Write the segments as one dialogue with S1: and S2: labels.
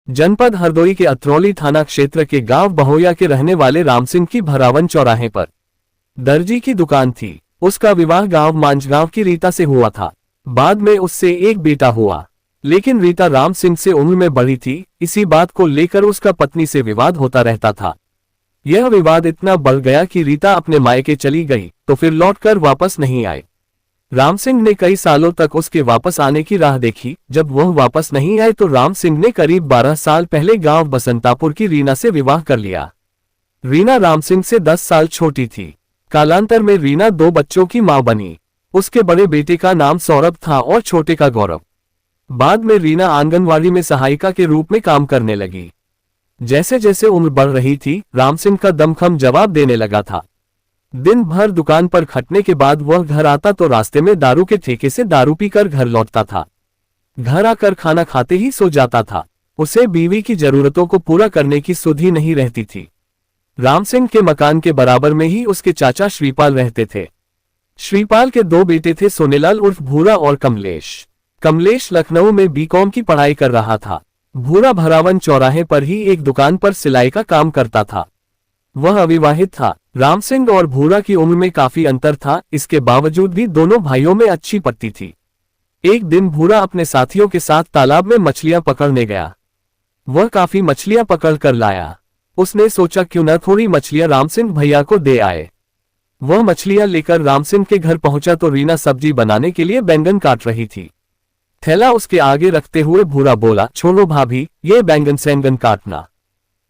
S1: जनपद हरदोई के अतरौली थाना क्षेत्र के गांव बहोया के रहने वाले राम सिंह की भरावन चौराहे पर दर्जी की दुकान थी। उसका विवाह गांव मांझगांव की रीता से हुआ था। बाद में उससे एक बेटा हुआ, लेकिन रीता राम सिंह से उम्र में बड़ी थी। इसी बात को लेकर उसका पत्नी से विवाद होता रहता था। यह विवाद इतना बढ़ गया कि रीता अपने मायके चली गई तो फिर लौटकर वापस नहीं आई। राम सिंह ने कई सालों तक उसके वापस आने की राह देखी। जब वह वापस नहीं आए तो राम सिंह ने करीब 12 साल पहले गांव बसंतापुर की रीना से विवाह कर लिया। रीना राम सिंह से 10 साल छोटी थी। कालांतर में रीना 2 बच्चों की मां बनी। उसके बड़े बेटे का नाम सौरभ था और छोटे का गौरव। बाद में रीना आंगनवाड़ी में सहायिका के रूप में काम करने लगी। जैसे जैसे उम्र बढ़ रही थी, राम सिंह का दमखम जवाब देने लगा था। दिन भर दुकान पर खटने के बाद वह घर आता तो रास्ते में दारू के ठेके से दारू पीकर घर लौटता था। घर आकर खाना खाते ही सो जाता था। उसे बीवी की जरूरतों को पूरा करने की सुध ही नहीं रहती थी। राम सिंह के मकान के बराबर में ही उसके चाचा श्रीपाल रहते थे। श्रीपाल के 2 बेटे थे, सोनेलाल उर्फ भूरा और कमलेश। कमलेश लखनऊ में बीकॉम की पढ़ाई कर रहा था। भूरा भरावन चौराहे पर ही एक दुकान पर सिलाई का काम करता था। वह अविवाहित था। राम सिंह और भूरा की उम्र में काफी अंतर था। इसके बावजूद भी दोनों भाइयों में अच्छी पटती थी। एक दिन भूरा अपने साथियों के साथ तालाब में मछलियां पकड़ने गया। वह काफी मछलियां पकड़ कर लाया। उसने सोचा क्यों न थोड़ी मछलियां राम सिंह भैया को दे आए। वह मछलियां लेकर राम सिंह के घर पहुंचा तो रीना सब्जी बनाने के लिए बैंगन काट रही थी। थैला उसके आगे रखते हुए भूरा बोला, छोड़ो भाभी, ये बैंगन सैंगन काटना।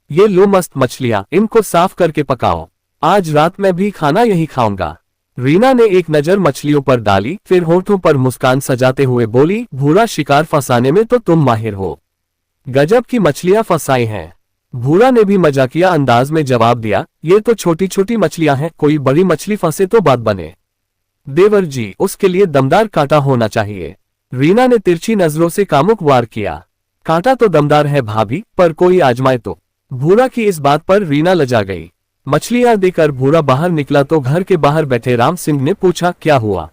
S1: ये लो मस्त मछलियां, इनको साफ करके पकाओ। आज रात में भी खाना यही खाऊंगा। रीना ने एक नजर मछलियों पर डाली, फिर होठों पर मुस्कान सजाते हुए बोली, भूरा शिकार फंसाने में तो तुम माहिर हो। गजब की मछलियां फंसाई हैं। भूरा ने भी मजाकिया अंदाज में जवाब दिया, ये तो छोटी छोटी मछलियां हैं, कोई बड़ी मछली फंसे तो बात बने। देवर जी, उसके लिए दमदार कांटा होना चाहिए। रीना ने तिरछी नजरों से कामुक वार किया। कांटा तो दमदार है भाभी, पर कोई आजमाए तो। भूरा की इस बात पर रीना लजा गई। मछलियां देकर भूरा बाहर निकला तो घर के बाहर बैठे राम सिंह ने पूछा, क्या हुआ?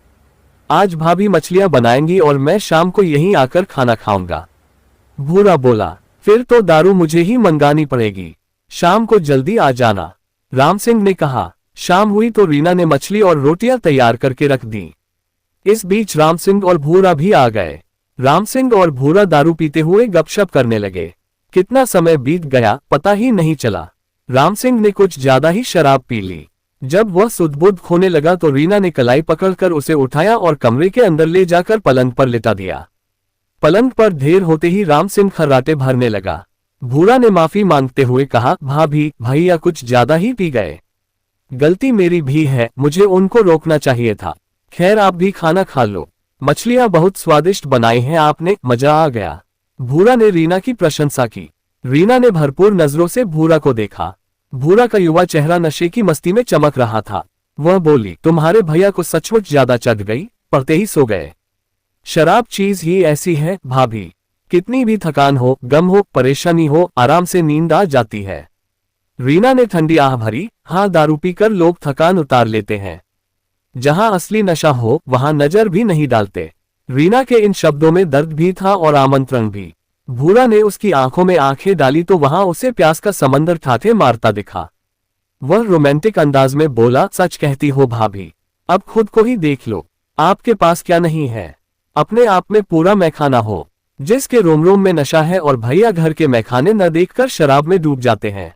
S1: आज भाभी मछलियां बनाएंगी और मैं शाम को यहीं आकर खाना खाऊंगा। भूरा बोला, फिर तो दारू मुझे ही मंगानी पड़ेगी। शाम को जल्दी आ जाना। राम सिंह ने कहा। शाम हुई तो रीना ने मछली और रोटियां तैयार करके रख दी। इस बीच राम सिंह और भूरा भी आ गए। राम सिंह और भूरा दारू पीते हुए गपशप करने लगे। कितना समय बीत गया पता ही नहीं चला। राम सिंह ने कुछ ज्यादा ही शराब पी ली। जब वह सुध-बुध खोने लगा तो रीना ने कलाई पकड़कर उसे उठाया और कमरे के अंदर ले जाकर पलंग पर लिटा दिया। पलंग पर ढेर होते ही राम सिंह खर्राटे भरने लगा। भूरा ने माफी मांगते हुए कहा, भाभी, भैया कुछ ज्यादा ही पी गए। गलती मेरी भी है, मुझे उनको रोकना चाहिए था। खैर आप भी खाना खा लो। मछलियां बहुत स्वादिष्ट बनाई हैं आपने, मजा आ गया। भूरा ने रीना की प्रशंसा की। रीना ने भरपूर नजरों से भूरा को देखा। भूरा का युवा चेहरा नशे की मस्ती में चमक रहा था। वह बोली, तुम्हारे भैया को सचमुच ज्यादा चढ़ गई, पड़ते ही सो गए। शराब चीज ही ऐसी है भाभी, कितनी भी थकान हो, गम हो, परेशानी हो, आराम से नींद आ जाती है। रीना ने ठंडी आह भरी। हाँ, दारू पीकर लोग थकान उतार लेते हैं, जहां असली नशा हो वहां नजर भी नहीं डालते। रीना के इन शब्दों में दर्द भी था और आमंत्रण भी। भूरा ने उसकी आंखों में आंखें डाली तो वहां उसे प्यास का समंदर ठाठे मारता दिखा। वह रोमांटिक अंदाज में बोला, सच कहती हो भाभी, अब खुद को ही देख लो, आपके पास क्या नहीं है। अपने आप में पूरा मैखाना हो, जिसके रोम रोम में नशा है, और भैया घर के मैखाने न देखकर शराब में डूब जाते हैं।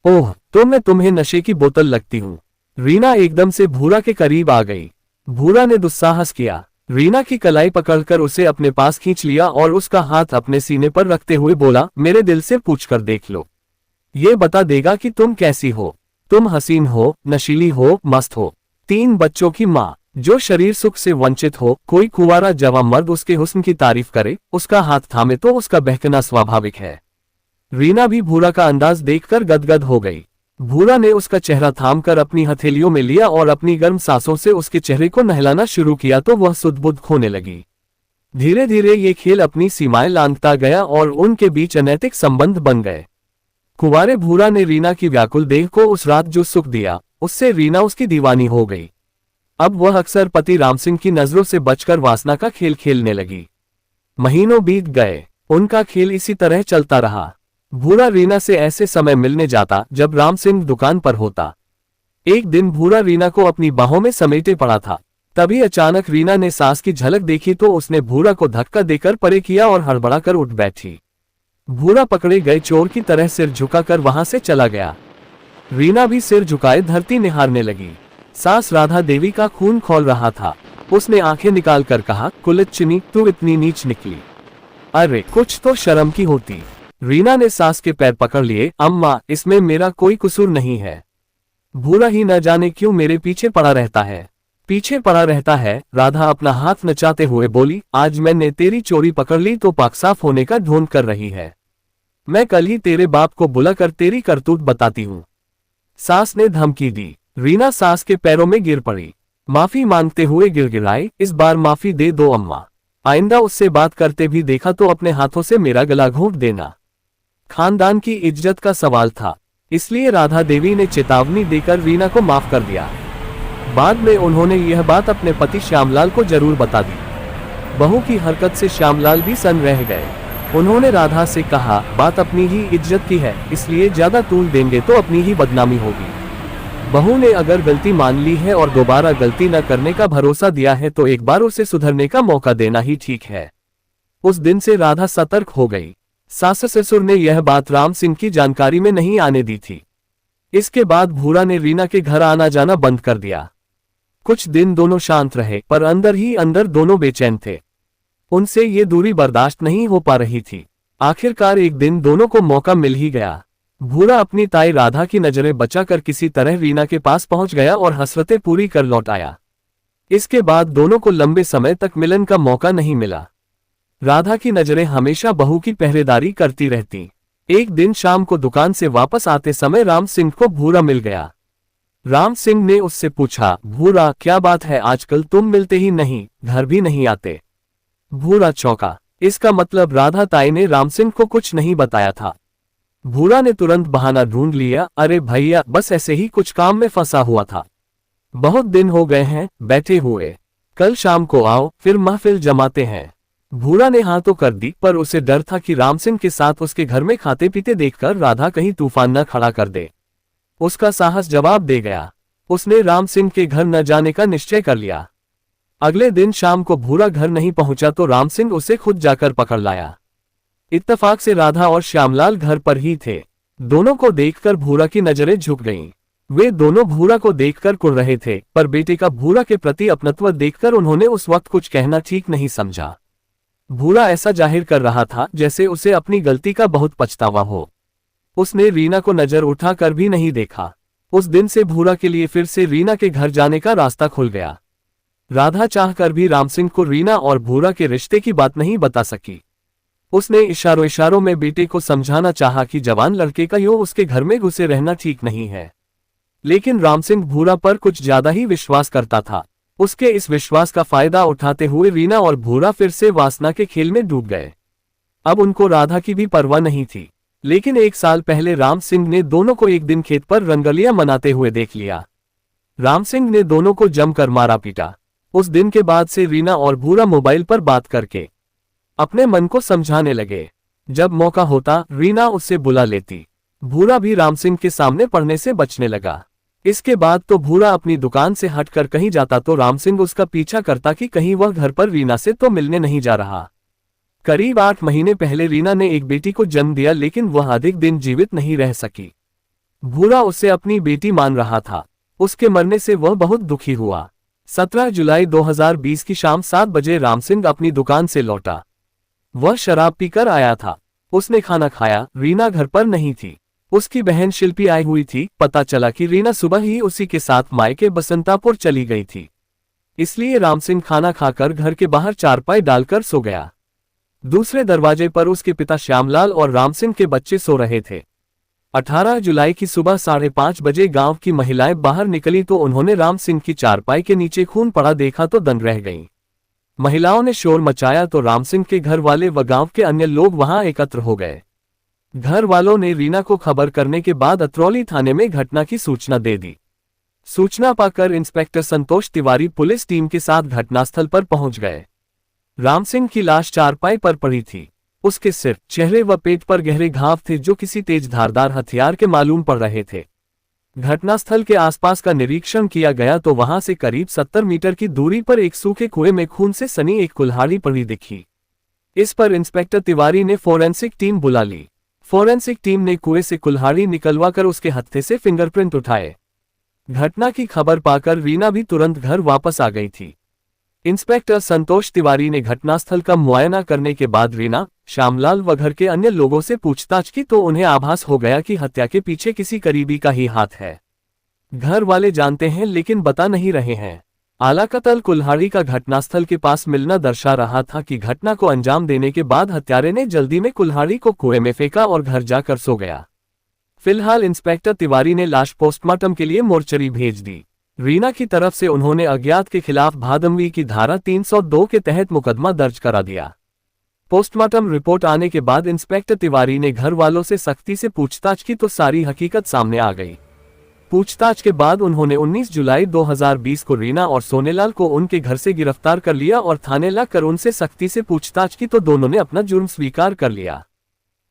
S1: ओह, तो मैं तुम्हें नशे की बोतल लगती हूँ। रीना एकदम से भूरा के करीब आ गई। भूरा ने दुस्साहस किया। रीना की कलाई पकड़कर उसे अपने पास खींच लिया और उसका हाथ अपने सीने पर रखते हुए बोला, मेरे दिल से पूछकर देख लो, ये बता देगा कि तुम कैसी हो। तुम हसीन हो, नशीली हो, मस्त हो, 3 बच्चों की माँ, जो शरीर सुख से वंचित हो। कोई कुंवारा जवां मर्द उसके हुस्न की तारीफ करे, उसका हाथ थामे तो उसका बहकना स्वाभाविक है। रीना भी भूरा का अंदाज देखकर गदगद हो गई। भूरा ने उसका चेहरा थामकर अपनी हथेलियों में लिया और अपनी गर्म सांसों से उसके चेहरे को नहलाना शुरू किया तो वह सुध-बुध खोने लगी। धीरे धीरे ये खेल अपनी सीमाएं लांघता गया और उनके बीच अनैतिक संबंध बन गए। कुंवारे भूरा ने रीना की व्याकुल देह को उस रात जो सुख दिया, उससे रीना उसकी दीवानी हो गई। अब वह अक्सर पति राम सिंह की नजरों से बचकर वासना का खेल खेलने लगी। महीनों बीत गए। उनका खेल इसी तरह चलता रहा। भूरा रीना से ऐसे समय मिलने जाता जब राम सिंह दुकान पर होता। एक दिन भूरा रीना को अपनी बाहों में समेटे पड़ा था। तभी अचानक रीना ने सास की झलक देखी तो उसने भूरा को धक्का देकर परे किया और हड़बड़ाकर उठ बैठी। भूरा पकड़े गए चोर की तरह सिर झुकाकर वहां से चला गया। रीना भी सिर झुकाए धरती निहारने लगी। सास राधा देवी का खून खौल रहा था। उसने आंखें निकालकर कहा, कुलच्छनी, तू इतनी नीच निकली? अरे कुछ तो शर्म की होती। रीना ने सास के पैर पकड़ लिए। अम्मा, इसमें मेरा कोई कसूर नहीं है। भूरा ही न जाने क्यों मेरे पीछे पड़ा रहता है। पीछे पड़ा रहता है? राधा अपना हाथ नचाते हुए बोली, आज मैंने तेरी चोरी पकड़ ली तो पाक साफ होने का ढोंग कर रही है। मैं कल ही तेरे बाप को बुलाकर तेरी करतूत बताती हूँ। सास ने धमकी दी। रीना सास के पैरों में गिर पड़ी। माफी मांगते हुए गिड़गिड़ाई, इस बार माफी दे दो अम्मा। आइंदा उससे बात करते भी देखा तो अपने हाथों से मेरा गला घोंट देना। खानदान की इज्जत का सवाल था, इसलिए राधा देवी ने चेतावनी देकर रीना को माफ कर दिया। बाद में उन्होंने यह बात अपने पति श्यामलाल को जरूर बता दी। बहू की हरकत से श्यामलाल भी सन्न रह गए। उन्होंने राधा से कहा, बात अपनी ही इज्जत की है, इसलिए ज्यादा तूल देंगे तो अपनी ही बदनामी होगी। बहू ने अगर गलती मान ली है और दोबारा गलती न करने का भरोसा दिया है तो एक बार उसे सुधरने का मौका देना ही ठीक है। उस दिन से राधा सतर्क हो गई। सास ससुर ने यह बात राम सिंह की जानकारी में नहीं आने दी थी। इसके बाद भूरा ने रीना के घर आना जाना बंद कर दिया। कुछ दिन दोनों शांत रहे, पर अंदर ही अंदर दोनों बेचैन थे। उनसे ये दूरी बर्दाश्त नहीं हो पा रही थी। आखिरकार एक दिन दोनों को मौका मिल ही गया। भूरा अपनी ताई राधा की नजरें बचाकर किसी तरह रीना के पास पहुंच गया और हसरतें पूरी कर लौट आया। इसके बाद दोनों को लंबे समय तक मिलन का मौका नहीं मिला। राधा की नजरें हमेशा बहू की पहरेदारी करती रहती। एक दिन शाम को दुकान से वापस आते समय राम सिंह को भूरा मिल गया। राम सिंह ने उससे पूछा, भूरा क्या बात है, आजकल तुम मिलते ही नहीं, घर भी नहीं आते? भूरा चौंका। इसका मतलब राधा ताई ने राम सिंह को कुछ नहीं बताया था। भूरा ने तुरंत बहाना ढूंढ लिया, अरे भैया, बस ऐसे ही कुछ काम में फंसा हुआ था। बहुत दिन हो गए हैं बैठे हुए, कल शाम को आओ, फिर महफिल जमाते हैं। भूरा ने हाँ तो कर दी, पर उसे डर था कि राम सिंह के साथ उसके घर में खाते पीते देखकर राधा कहीं तूफान न खड़ा कर दे। उसका साहस जवाब दे गया। उसने राम सिंह के घर न जाने का निश्चय कर लिया। अगले दिन शाम को भूरा घर नहीं पहुंचा तो राम सिंह उसे खुद जाकर पकड़ लाया। इत्तेफाक से राधा और श्यामलाल घर पर ही थे। दोनों को देखकर भूरा की नजरें झुक गईं। वे दोनों भूरा को देखकर कुढ़ रहे थे, पर बेटे का भूरा के प्रति अपनत्व देखकर उन्होंने उस वक्त कुछ कहना ठीक नहीं समझा। भूरा ऐसा जाहिर कर रहा था जैसे उसे अपनी गलती का बहुत पछतावा हो। उसने रीना को नजर उठाकर भी नहीं देखा। उस दिन से भूरा के लिए फिर से रीना के घर जाने का रास्ता खुल गया। राधा चाहकर भी राम सिंह को रीना और भूरा के रिश्ते की बात नहीं बता सकी। उसने इशारों इशारों में बेटे को समझाना चाहा कि जवान लड़के का यूं उसके घर में घुसे रहना ठीक नहीं है, लेकिन राम सिंह भूरा पर कुछ ज्यादा ही विश्वास करता था। उसके इस विश्वास का फायदा उठाते हुए रीना और भूरा फिर से वासना के खेल में डूब गए। अब उनको राधा की भी परवाह नहीं थी। लेकिन एक साल पहले राम सिंह ने दोनों को एक दिन खेत पर रंगलियां मनाते हुए देख लिया। राम सिंह ने दोनों को जमकर मारा पीटा। उस दिन के बाद से रीना और भूरा मोबाइल पर बात करके अपने मन को समझाने लगे। जब मौका होता रीना उससे बुला लेती। भूरा भी राम सिंह के सामने पड़ने से बचने लगा। इसके बाद तो भूरा अपनी दुकान से हटकर कहीं जाता तो राम सिंह उसका पीछा करता कि कहीं वह घर पर रीना से तो मिलने नहीं जा रहा। करीब 8 महीने पहले रीना ने एक बेटी को जन्म दिया, लेकिन वह अधिक दिन जीवित नहीं रह सकी। भूरा उसे अपनी बेटी मान रहा था। उसके मरने से वह बहुत दुखी हुआ। 17 जुलाई 2020 की शाम 7 बजे राम सिंह अपनी दुकान से लौटा। वह शराब पीकर आया था। उसने खाना खाया। रीना घर पर नहीं थी। उसकी बहन शिल्पी आई हुई थी। पता चला कि रीना सुबह ही उसी के साथ मायके बसंतापुर चली गई थी। इसलिए राम सिंह खाना खाकर घर के बाहर चारपाई डालकर सो गया। दूसरे दरवाजे पर उसके पिता श्यामलाल और राम सिंह के बच्चे सो रहे थे। 18 जुलाई की सुबह 5:30 बजे गांव की महिलाएं बाहर निकली तो उन्होंने राम सिंह की चारपाई के नीचे खून पड़ा देखा तो दंग रह गईं। महिलाओं ने शोर मचाया तो राम सिंह के घर वाले व गांव के अन्य लोग वहां एकत्र हो गए। घर वालों ने रीना को खबर करने के बाद अतरौली थाने में घटना की सूचना दे दी। सूचना पाकर इंस्पेक्टर संतोष तिवारी पुलिस टीम के साथ घटनास्थल पर पहुंच गए। राम सिंह की लाश चारपाई पर पड़ी थी। उसके सिर, चेहरे व पेट पर गहरे घाव थे जो किसी तेज धारदार हथियार के मालूम पड़ रहे थे। घटनास्थल के आसपास का निरीक्षण किया गया तो वहां से करीब 70 मीटर की दूरी पर एक सूखे कुएं में खून से सनी एक कुल्हाड़ी पड़ी दिखी। इस पर इंस्पेक्टर तिवारी ने फोरेंसिक टीम बुला ली। फोरेंसिक टीम ने कुएं से कुल्हाड़ी निकलवाकर उसके हत्थे से फिंगरप्रिंट उठाए। घटना की खबर पाकर रीना भी तुरंत घर वापस आ गई थी। इंस्पेक्टर संतोष तिवारी ने घटनास्थल का मुआयना करने के बाद रीना, श्यामलाल व घर के अन्य लोगों से पूछताछ की तो उन्हें आभास हो गया कि हत्या के पीछे किसी करीबी का ही हाथ है। घर वाले जानते हैं लेकिन बता नहीं रहे हैं। आलाकतल कुल्हाड़ी का घटनास्थल के पास मिलना दर्शा रहा था कि घटना को अंजाम देने के बाद हत्यारे ने जल्दी में कुल्हाड़ी को कुएं में फेंका और घर जाकर सो गया। फिलहाल इंस्पेक्टर तिवारी ने लाश पोस्टमार्टम के लिए मोर्चरी भेज दी। रीना की तरफ से उन्होंने अज्ञात के खिलाफ भादमवी की धारा 302 के तहत मुकदमा दर्ज करा दिया। पोस्टमार्टम रिपोर्ट आने के बाद इंस्पेक्टर तिवारी ने घर वालों से सख्ती से पूछताछ की तो सारी हकीकत सामने आ गई। पूछताछ के बाद उन्होंने 19 जुलाई 2020 को रीना और सोनेलाल को उनके घर से गिरफ्तार कर लिया और थाने लाकर उनसे सख्ती से पूछताछ की तो दोनों ने अपना जुर्म स्वीकार कर लिया।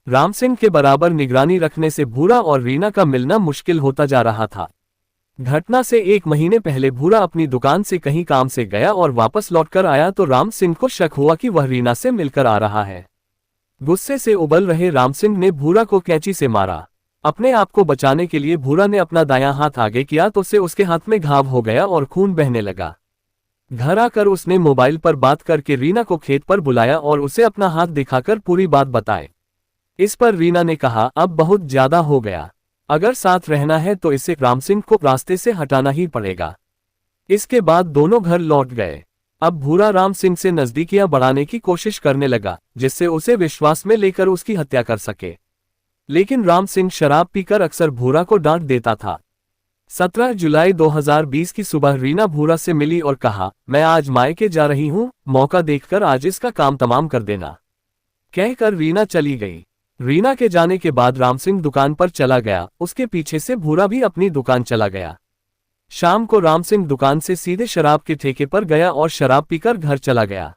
S1: राम सिंह के बराबर निगरानी रखने से भूरा और रीना का मिलना मुश्किल होता जा रहा था। घटना से 1 महीने पहले भूरा अपनी दुकान से कहीं काम से गया और वापस लौटकर आया तो राम सिंह को शक हुआ कि वह रीना से मिलकर आ रहा है। गुस्से से उबल रहे राम सिंह ने भूरा को कैंची से मारा। अपने आप को बचाने के लिए भूरा ने अपना दायां हाथ आगे किया तो उससे उसके हाथ में घाव हो गया और खून बहने लगा। घर आकर उसने मोबाइल पर बात करके रीना को खेत पर बुलाया और उसे अपना हाथ दिखाकर पूरी बात बताए। इस पर रीना ने कहा, अब बहुत ज्यादा हो गया, अगर साथ रहना है तो इसे राम सिंह को रास्ते से हटाना ही पड़ेगा। इसके बाद दोनों घर लौट गए। अब भूरा राम सिंह से नजदीकियां बढ़ाने की कोशिश करने लगा जिससे उसे विश्वास में लेकर उसकी हत्या कर सके, लेकिन राम सिंह शराब पीकर अक्सर भूरा को डांट देता था। 17 जुलाई 2020 की सुबह रीना भूरा से मिली और कहा, मैं आज मायके जा रही हूं, मौका देखकर आज इसका काम तमाम कर देना। कहकर रीना चली गई। रीना के जाने के बाद राम सिंह दुकान पर चला गया, उसके पीछे से भूरा भी अपनी दुकान चला गया। शाम को राम सिंह दुकान से सीधे शराब के ठेके पर गया और शराब पीकर घर चला गया।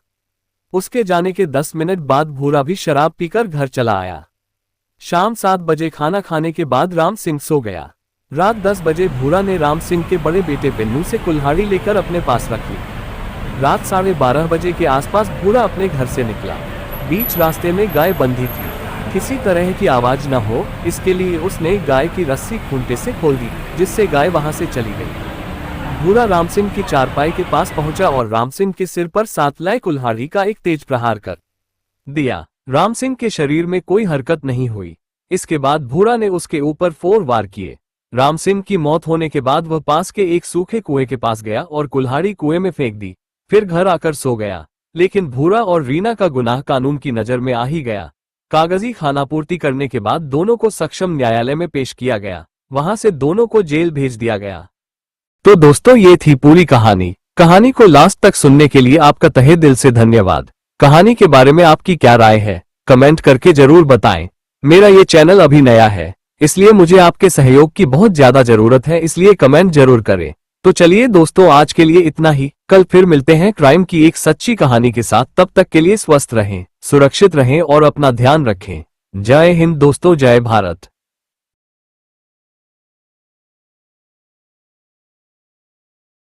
S1: उसके जाने के 10 मिनट बाद भूरा भी शराब पीकर घर चला आया। शाम 7 बजे खाना खाने के बाद राम सिंह सो गया। रात 10 बजे भूरा ने राम सिंह के बड़े बेटे बिन्नू से कुल्हाड़ी लेकर अपने पास रख ली। रात 12:30 बजे के आसपास भूरा अपने घर से निकला। बीच रास्ते में गाय बंधी थी, किसी तरह की आवाज न हो इसके लिए उसने गाय की रस्सी खूंटे से खोल दी जिससे गाय वहां से चली गई। भूरा राम सिंह की चारपाई के पास पहुंचा और राम सिंह के सिर पर सातलाई कुल्हाड़ी का एक तेज प्रहार कर दिया। राम सिंह के शरीर में कोई हरकत नहीं हुई। इसके बाद भूरा ने उसके ऊपर 4 वार किए। राम सिंह की मौत होने के बाद वह पास के एक सूखे कुएं के पास गया और कुल्हाड़ी कुएं में फेंक दी, फिर घर आकर सो गया। लेकिन भूरा और रीना का गुनाह कानून की नजर में आ ही गया। कागजी खानापूर्ति करने के बाद दोनों को सक्षम न्यायालय में पेश किया गया, वहां से दोनों को जेल भेज दिया गया। तो दोस्तों ये थी पूरी कहानी। कहानी को लास्ट तक सुनने के लिए आपका तहे दिल से धन्यवाद। कहानी के बारे में आपकी क्या राय है कमेंट करके जरूर बताएं। मेरा ये चैनल अभी नया है इसलिए मुझे आपके सहयोग की बहुत ज्यादा जरूरत है, इसलिए कमेंट जरूर करें। तो चलिए दोस्तों आज के लिए इतना ही, कल फिर मिलते हैं क्राइम की एक सच्ची कहानी के साथ। तब तक के लिए स्वस्थ रहें, सुरक्षित रहें और अपना ध्यान रखें। जय हिंद दोस्तों, जय भारत।